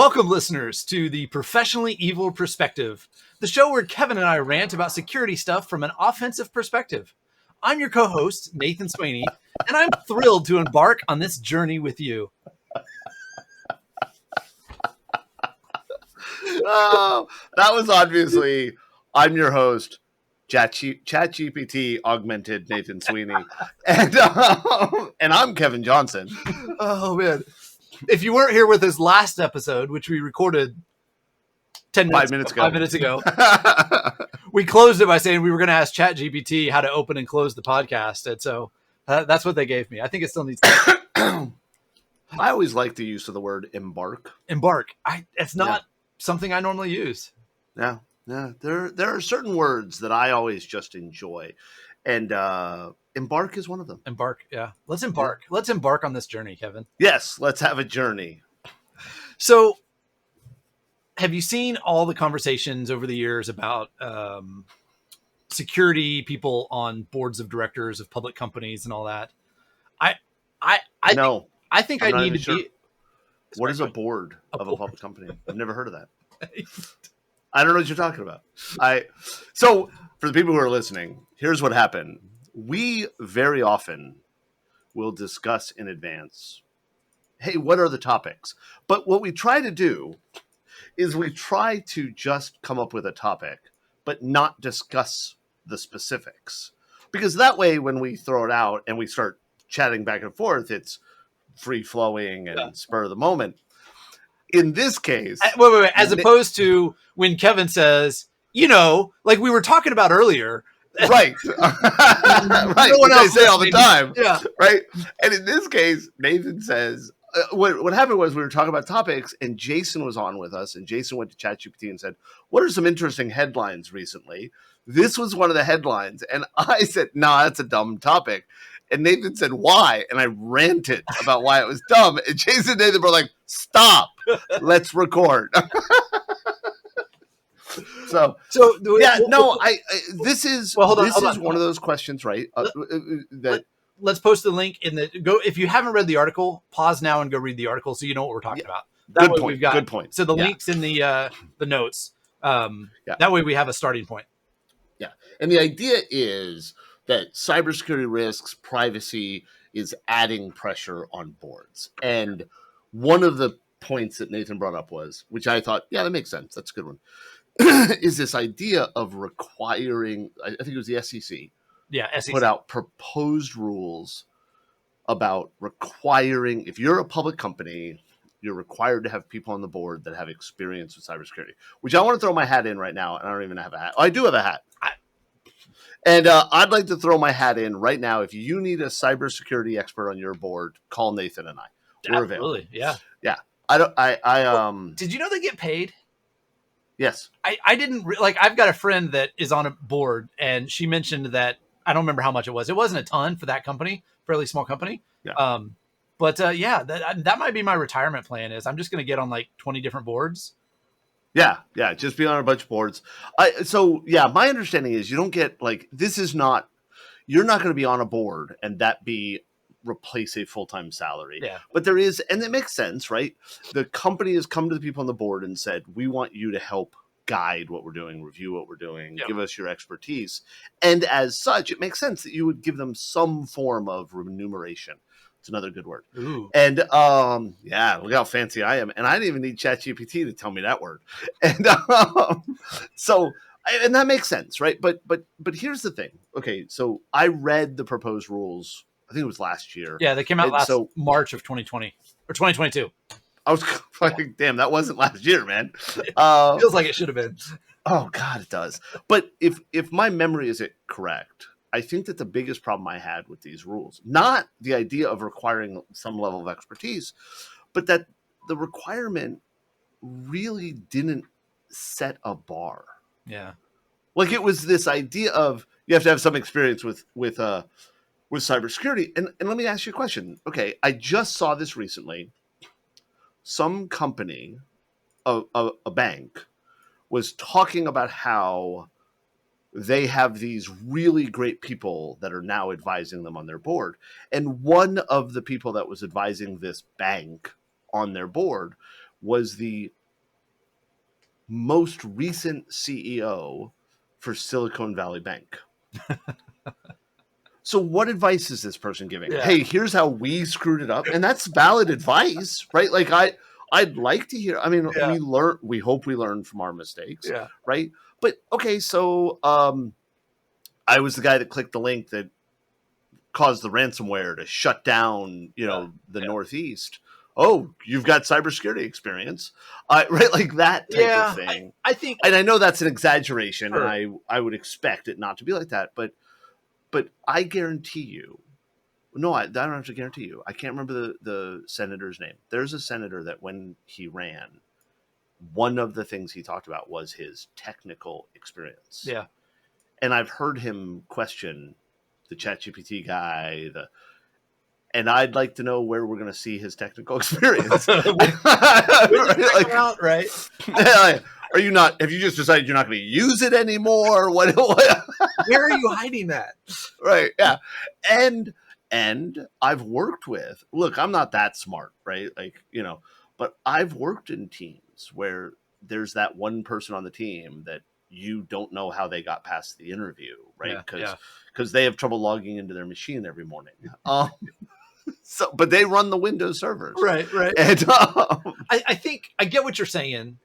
Welcome, listeners, to the Professionally Evil Perspective, the show where Kevin and I rant about security stuff from an offensive perspective. I'm your co-host, Nathan Sweaney, and I'm thrilled to embark on this journey with you. Oh, that was obviously, I'm your host, ChatGPT augmented Nathan Sweaney, and I'm Kevin Johnson. Oh, man. If you weren't here with us last episode, which we recorded 5 minutes ago, we closed it by saying we were going to ask ChatGPT how to open and close the podcast. And so that's what they gave me. I think it still needs to. I always like the use of the word embark. Embark. It's not something I normally use. Yeah. There are certain words that I always just enjoy. And embark is one of them. Embark. Yeah. Let's embark. Yeah. Let's embark on this journey, Kevin. Yes. Let's have a journey. So have you seen all the conversations over the years about security people on boards of directors of public companies and all that? I think I need to be. What is a board of a public company? I've never heard of that. I don't know what you're talking about. So for the people who are listening, here's what happened. We very often will discuss in advance, hey, what are the topics? But what we try to do is we try to just come up with a topic, but not discuss the specifics. Because that way, when we throw it out and we start chatting back and forth, it's free-flowing and spur of the moment. In this case... Wait. As opposed to when Kevin says, like we were talking about earlier... Right. Right. No one else say all the time. Yeah. Right. And in this case, Nathan says, what happened was we were talking about topics and Jason was on with us and Jason went to ChatGPT and said, what are some interesting headlines recently? This was one of the headlines. And I said, nah, that's a dumb topic. And Nathan said, why? And I ranted about why it was dumb. And Jason and Nathan were like, stop, let's record. This is one of those questions, right? Let's post the link in the if you haven't read the article, pause now and go read the article so you know what we're talking about. Good point. So the link's in the notes. That way we have a starting point. Yeah. And the idea is that cybersecurity risks, privacy is adding pressure on boards. And one of the points that Nathan brought up was, which I thought, that makes sense. That's a good one. Is this idea of requiring, I think it was the SEC, put out proposed rules about requiring, if you're a public company, you're required to have people on the board that have experience with cybersecurity, which I want to throw my hat in right now, and I don't even have a hat. Oh, I do have a hat. And I'd like to throw my hat in right now. If you need a cybersecurity expert on your board, call Nathan and I. We're available. Yeah. Yeah. Did you know they get paid? Yes. I didn't I've got a friend that is on a board and she mentioned that I don't remember how much it was. It wasn't a ton for that company, fairly small company. Yeah. That might be my retirement plan is I'm just going to get on like 20 different boards. Yeah. Just be on a bunch of boards. My understanding is you don't get you're not going to be on a board and that replace a full-time salary. Yeah. But there is, and it makes sense, right? The company has come to the people on the board and said, we want you to help guide what we're doing, review what we're doing, give us your expertise. And as such, it makes sense that you would give them some form of remuneration. It's another good word. Ooh. And look how fancy I am. And I didn't even need ChatGPT to tell me that word. And and that makes sense, right? But here's the thing. Okay, so I read the proposed rules. I think it was last year. Yeah, they came out March of 2020 or 2022. I was like, damn, that wasn't last year, man. Feels like it should have been. Oh, God, it does. But if my memory is correct, I think that the biggest problem I had with these rules, not the idea of requiring some level of expertise, but that the requirement really didn't set a bar. Yeah. Like it was this idea of you have to have some experience with cybersecurity. And let me ask you a question. Okay, I just saw this recently. Some company, a bank, was talking about how they have these really great people that are now advising them on their board. And one of the people that was advising this bank on their board was the most recent CEO for Silicon Valley Bank. So what advice is this person giving? Yeah. Hey, here's how we screwed it up. And that's valid advice, right? Like I'd like to hear, I mean, we hope we learn from our mistakes, right? But okay, so I was the guy that clicked the link that caused the ransomware to shut down, the Northeast. Oh, you've got cybersecurity experience, right? Like that type of thing. I think, and I know that's an exaggeration, and I would expect it not to be like that, but I guarantee you, no, I don't have to guarantee you. I can't remember the senator's name. There's a senator that when he ran, one of the things he talked about was his technical experience. Yeah. And I've heard him question the ChatGPT guy, and I'd like to know where we're going to see his technical experience. Right? Are you not? Have you just decided you're not going to use it anymore? What? Where are you hiding that? Right? Yeah. And I've worked with. Look, I'm not that smart, right? Like but I've worked in teams where there's that one person on the team that you don't know how they got past the interview, right? Because they have trouble logging into their machine every morning. So, but they run the Windows servers, right? And I think I get what you're saying.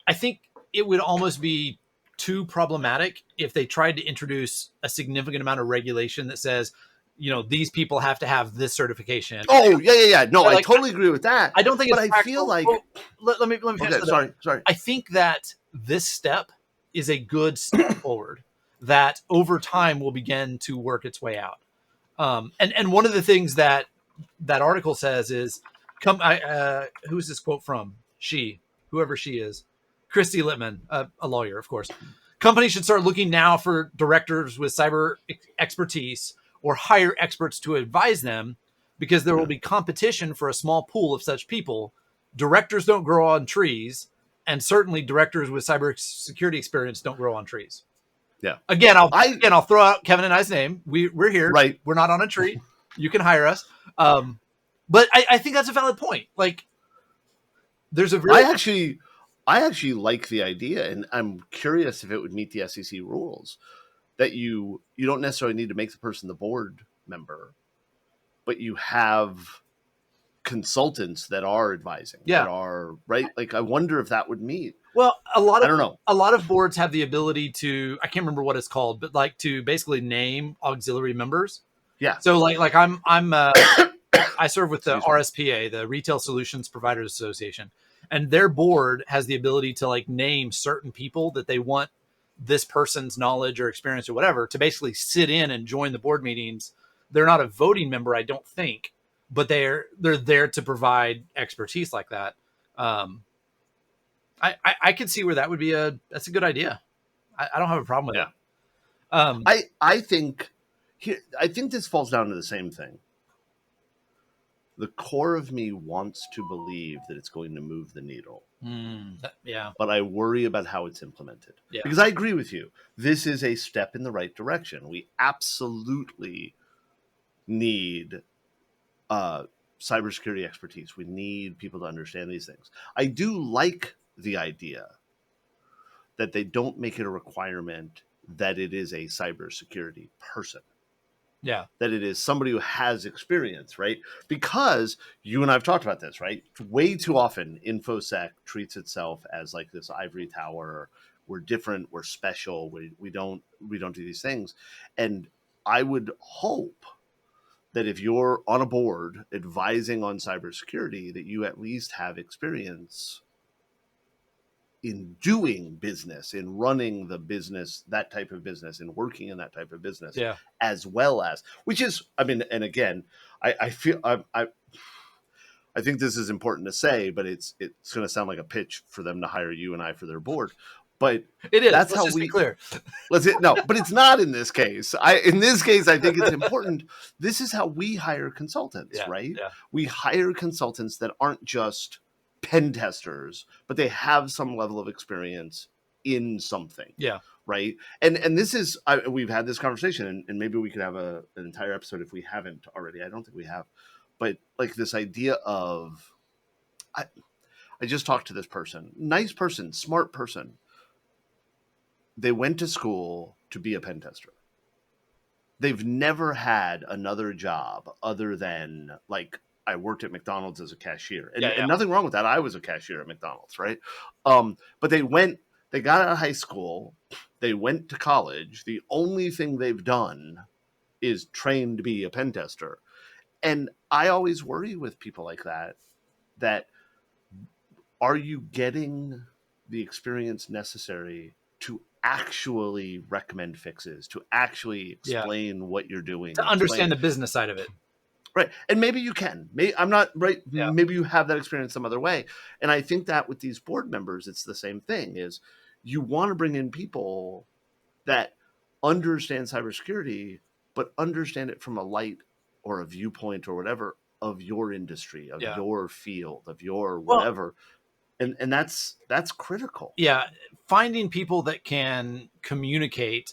I think it would almost be too problematic if they tried to introduce a significant amount of regulation that says, these people have to have this certification. Oh, yeah. No, I totally agree with that. I don't think it's practical. I feel like let me finish. Okay, sorry. I think that this step is a good step forward that over time will begin to work its way out. And one of the things that article says is, who's this quote from? Whoever she is, Christy Littman, a lawyer, of course. Companies should start looking now for directors with cyber expertise or hire experts to advise them, because there will be competition for a small pool of such people. Directors don't grow on trees, and certainly directors with cybersecurity experience don't grow on trees. Yeah. Again, I'll throw out Kevin and I's name. We're here. Right. We're not on a tree. You can hire us. But I think that's a valid point. Like, there's a very... I actually like the idea, and I'm curious if it would meet the SEC rules, that you don't necessarily need to make the person the board member, but you have consultants that are advising, that are right. Like, I wonder if that would meet. Well, I don't know. A lot of boards have the ability to, I can't remember what it's called, but like to basically name auxiliary members. Yeah. So like I'm I serve with the RSPA, the Retail Solutions Providers Association, and their board has the ability to like name certain people that they want this person's knowledge or experience or whatever to basically sit in and join the board meetings. They're not a voting member, I don't think, but they're there to provide expertise like that. I could see where that would be that's a good idea. I don't have a problem with that. I think this falls down to the same thing. The core of me wants to believe that it's going to move the needle. But I worry about how it's implemented. Yeah. Because I agree with you. This is a step in the right direction. We absolutely need cybersecurity expertise. We need people to understand these things. I do like the idea that they don't make it a requirement that it is a cybersecurity person. Yeah. That it is somebody who has experience, right? Because you and I have talked about this, right? Way too often, InfoSec treats itself as like this ivory tower. We're different. We're special. We don't do these things. And I would hope that if you're on a board advising on cybersecurity, that you at least have experience in doing business, in running the business, that type of business, and working in that type of business, as well as, which is, I mean, and again, I feel I think this is important to say, but it's going to sound like a pitch for them to hire you and I for their board. But it is. That's Let's how just be clear. But it's not in this case. In this case, I think it's important. This is how we hire consultants, right? Yeah. We hire consultants that aren't just pen testers, but they have some level of experience in something. Yeah. Right. And this is, we've had this conversation, and maybe we could have an entire episode if we haven't already. I don't think we have, but like this idea of, I just talked to this person, nice person, smart person. They went to school to be a pen tester. They've never had another job other than, like, I worked at McDonald's as a cashier. And nothing wrong with that. I was a cashier at McDonald's, right? But they got out of high school. They went to college. The only thing they've done is train to be a pen tester. And I always worry with people like that are you getting the experience necessary to actually recommend fixes, to actually explain what you're doing, to understand the business side of it. Right. And maybe you can. I'm not right. Yeah. Maybe you have that experience some other way. And I think that with these board members, it's the same thing, is you want to bring in people that understand cybersecurity, but understand it from a light or a viewpoint or whatever of your industry, of your field, of your whatever. And that's critical. Yeah. Finding people that can communicate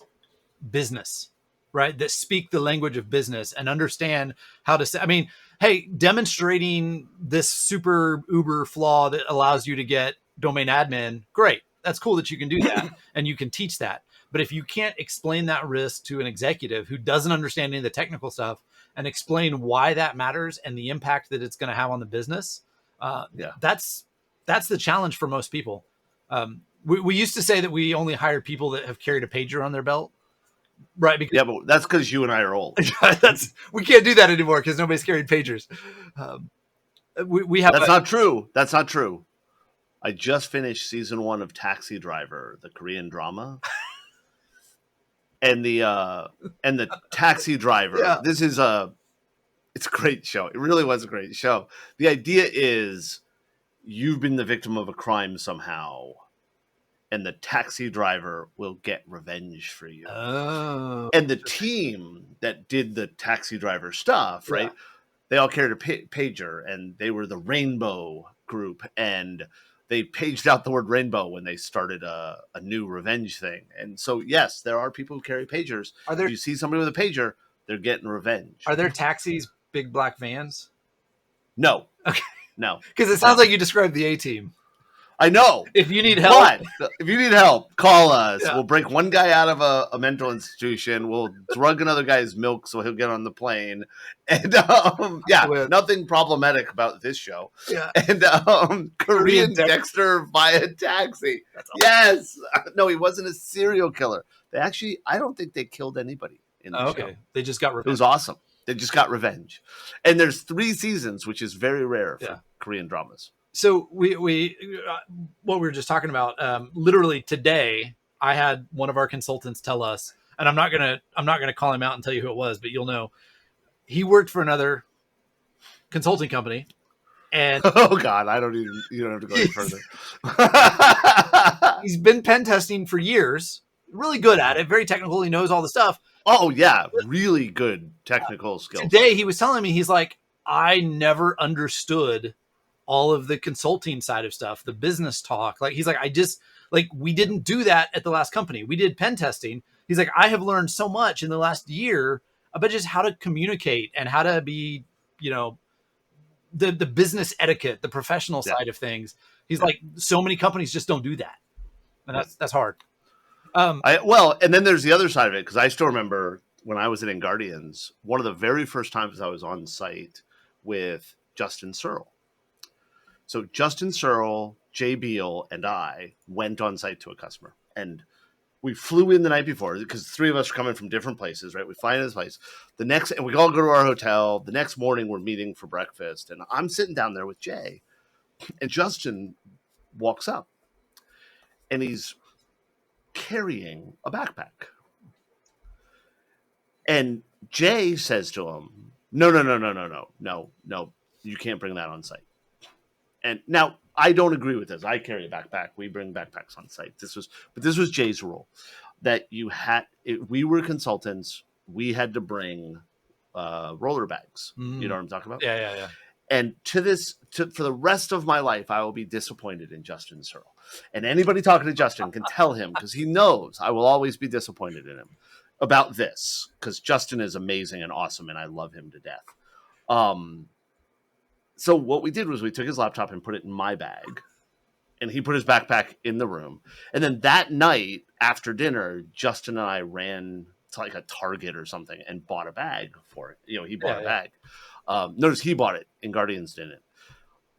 business, right? That speak the language of business and understand how to say, I mean, hey, demonstrating this super uber flaw that allows you to get domain admin, great. That's cool that you can do that and you can teach that. But if you can't explain that risk to an executive who doesn't understand any of the technical stuff and explain why that matters and the impact that it's going to have on the business, that's the challenge for most people. We used to say that we only hire people that have carried a pager on their belt. Right. Because, but that's because you and I are old. We can't do that anymore because nobody's carried pagers. We have. That's not true. That's not true. I just finished season 1 of Taxi Driver, the Korean drama, and the taxi driver. Yeah. This is it's a great show. It really was a great show. The idea is you've been the victim of a crime somehow, and the taxi driver will get revenge for you. Oh. And the team that did the taxi driver stuff, right? They all carried a pager, and they were the Rainbow group, and they paged out the word rainbow when they started a new revenge thing. And so, yes, there are people who carry pagers. If you see somebody with a pager, they're getting revenge. Are there taxis, big black vans? No. Okay. No. Because it sounds like you described the A-team. I know. If you need help. But if you need help, call us. Yeah. We'll break one guy out of a mental institution. We'll drug another guy's milk so he'll get on the plane. And nothing problematic about this show. Yeah. And Korean Dexter via taxi. That's awesome. Yes. No, he wasn't a serial killer. I don't think they killed anybody in the show. They just got revenge. It was awesome. They just got revenge. And there's 3 seasons, which is very rare for Korean dramas. So we what we were just talking about, literally today, I had one of our consultants tell us, and I'm not gonna call him out and tell you who it was, but you'll know. He worked for another consulting company, and oh God, you don't have to go any further. He's been pen testing for years, really good at it, very technical. He knows all the stuff. Oh yeah, really good technical skills. Today he was telling me, he's like, I never understood all of the consulting side of stuff, the business talk. Like, he's like, we didn't do that at the last company. We did pen testing. He's like, I have learned so much in the last year about just how to communicate and how to be, the business etiquette, the professional side of things. He's like, so many companies just don't do that. And that's hard. And then there's the other side of it. Cause I still remember when I was at InGuardians, one of the very first times I was on site with Justin Searle. So Justin Searle, Jay Beal, and I went on site to a customer, and we flew in the night before because the 3 of us are coming from different places, right? We fly into this place and we all go to our hotel. The next morning we're meeting for breakfast, and I'm sitting down there with Jay, and Justin walks up, and he's carrying a backpack. And Jay says to him, no, you can't bring that on site. And now I don't agree with this. I carry a backpack. We bring backpacks on site. This was Jay's rule, that if we were consultants, we had to bring roller bags. Mm. You know what I'm talking about? Yeah. And for the rest of my life, I will be disappointed in Justin Searle. And anybody talking to Justin can tell him, because he knows I will always be disappointed in him about this, because Justin is amazing and awesome, and I love him to death. So what we did was we took his laptop and put it in my bag, And he put his backpack in the room. And then that night after dinner, Justin and I ran to like a Target or something and bought a bag for it. You know, he bought a bag. Notice he bought it and Guardians didn't.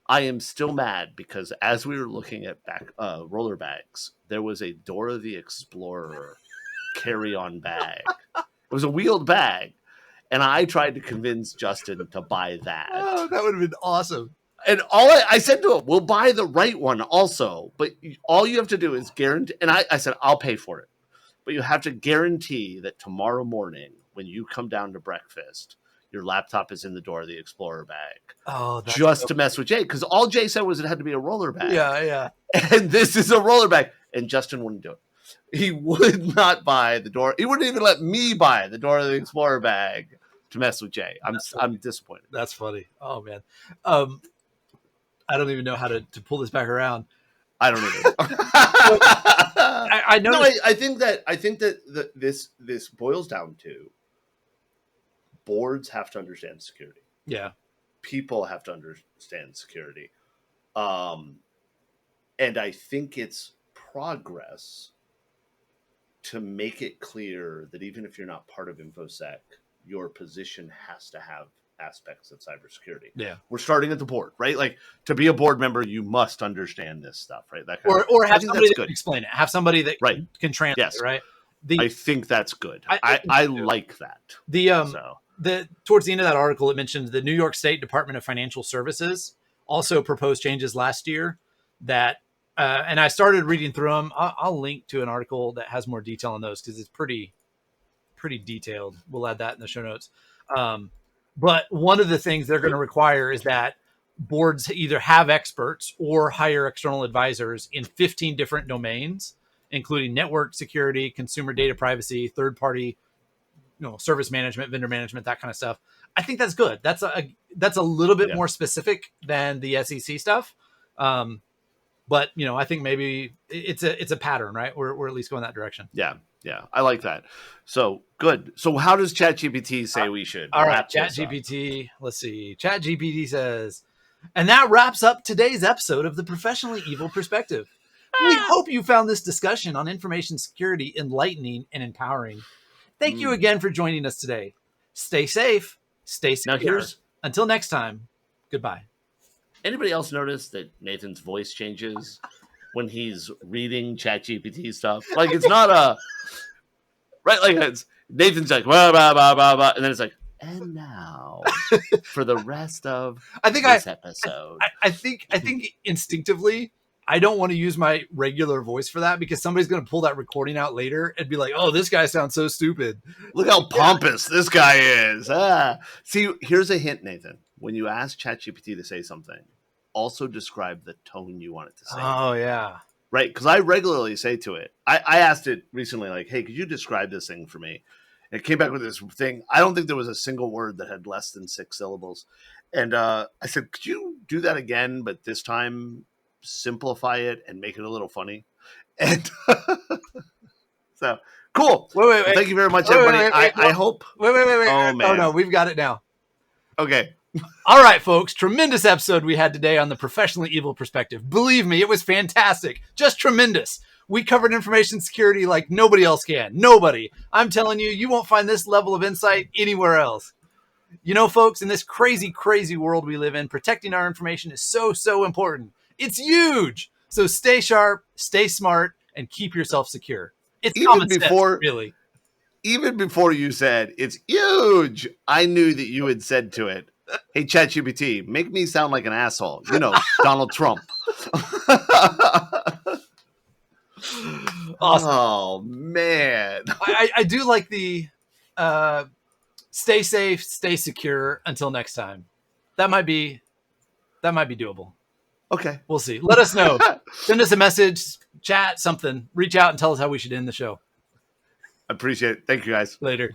I am still mad because as we were looking at roller bags, there was a Dora the Explorer carry-on bag. It was a wheeled bag. And I tried to convince Justin to buy that. Oh, that would have been awesome. And I said to him, we'll buy the right one also, but all you have to do is guarantee. And I said, I'll pay for it. But you have to guarantee that tomorrow morning, when you come down to breakfast, your laptop is in the Dora the Explorer bag. Oh, that's just to mess with Jay. Because all Jay said was it had to be a roller bag. Yeah. And this is a roller bag. And Justin wouldn't do it. He would not buy the Dora. He wouldn't even let me buy the Dora the Explorer bag to mess with Jay. I'm disappointed. That's funny. Oh, man. I don't even know how to pull this back around. I don't know. I know. No, I think that this boils down to boards have to understand security. Yeah. People have to understand security. And I think it's progress to make it clear that even if you're not part of InfoSec, your position has to have aspects of cybersecurity. Yeah. We're starting at the board, right? Like to be a board member, you must understand this stuff, right? That kind or have somebody that can explain it. Have somebody that can translate, yes. right? I think that's good. I like that. Towards the end of that article, it mentioned the New York State Department of Financial Services also proposed changes last year that, and I started reading through them. I'll link to an article that has more detail on those because it's pretty detailed. We'll add that in the show notes. But one of the things they're going to require is that boards either have experts or hire external advisors in 15 different domains, including network security, consumer data privacy, third-party, service management, vendor management, that kind of stuff. I think that's good. That's a little bit more specific than the SEC stuff. But I think maybe it's a pattern, right? We're at least going that direction. Yeah, I like that. So good. So how does ChatGPT say we should? All right, ChatGPT. Let's see. ChatGPT says, and that wraps up today's episode of the Professionally Evil Perspective. We hope you found this discussion on information security enlightening and empowering. Thank you again for joining us today. Stay safe. Stay secure. Until next time. Goodbye. Anybody else notice that Nathan's voice changes when he's reading ChatGPT stuff? Like it's not right. Like it's Nathan's like blah, blah, blah, blah, blah, and then it's like, and now for the rest of this episode. I think instinctively I don't want to use my regular voice for that because somebody's going to pull that recording out later and be like, "Oh, this guy sounds so stupid. Look how pompous this guy is." See, here's a hint, Nathan. When you ask ChatGPT to say something, also describe the tone you want it to say. Oh, yeah. Right? Because I regularly say to it, I asked it recently, like, hey, could you describe this thing for me? And it came back with this thing. I don't think there was a single word that had less than 6 syllables. And I said, could you do that again, but this time simplify it and make it a little funny? And so, cool. Wait. Well, thank you very much, everybody. I hope. Wait. Oh, man. Oh, no, we've got it now. Okay. All right, folks. Tremendous episode we had today on the Professionally Evil Perspective. Believe me, it was fantastic. Just tremendous. We covered information security like nobody else can. Nobody. I'm telling you, you won't find this level of insight anywhere else. Folks, in this crazy, crazy world we live in, protecting our information is so, so important. It's huge. So stay sharp, stay smart, and keep yourself secure. It's common sense, really. Even before you said, it's huge, I knew that you had said to it, hey, ChatGPT, make me sound like an asshole. Donald Trump. Awesome. Oh, man. I do like the stay safe, stay secure until next time. That might be doable. Okay. We'll see. Let us know. Send us a message, chat, something. Reach out and tell us how we should end the show. I appreciate it. Thank you, guys. Later.